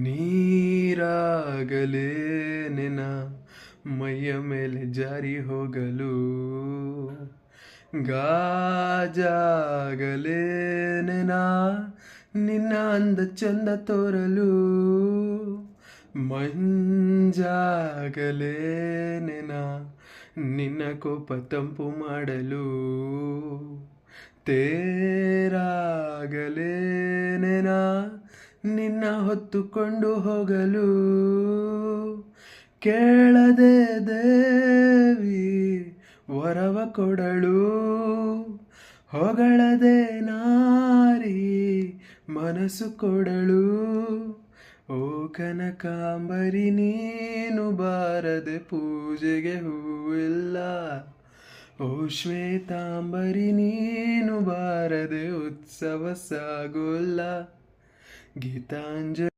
ನೀರಾಗಲೇ ನಿನ ಮೈಯ ಮೇಲೆ ಜಾರಿ ಹೋಗಲು, ಗಾಜಾಗಲೇ ನಿನ ನಿನ್ನ ಅಂದ ಚಂದ ತೋರಲು, ಮಂಜಾಗಲೇ ನಿನ ನಿನ್ನ ಕೋಪ ತಂಪು ಮಾಡಲು, ತೇರಾಗಲೇ ನಿನ ನಿನ್ನ ಹೊತ್ತುಕೊಂಡು ಹೋಗಲು, ಕೇಳದೆ ದೇವಿ ವರವ ಕೊಡಳು, ಹೊಗಳದೆ ನಾರಿ ಮನಸ್ಸು ಕೊಡಳು. ಓ ಕನಕಾಂಬರಿ ನೀನು ಬಾರದೆ ಪೂಜೆಗೆ ಹೂವಿಲ್ಲ, ಓ ಶ್ವೇತಾಂಬರಿ ನೀನು ಬಾರದೆ ಉತ್ಸವ ಸಾಗೋಲ್ಲ. ಗೀತಾಂಜಲಿ.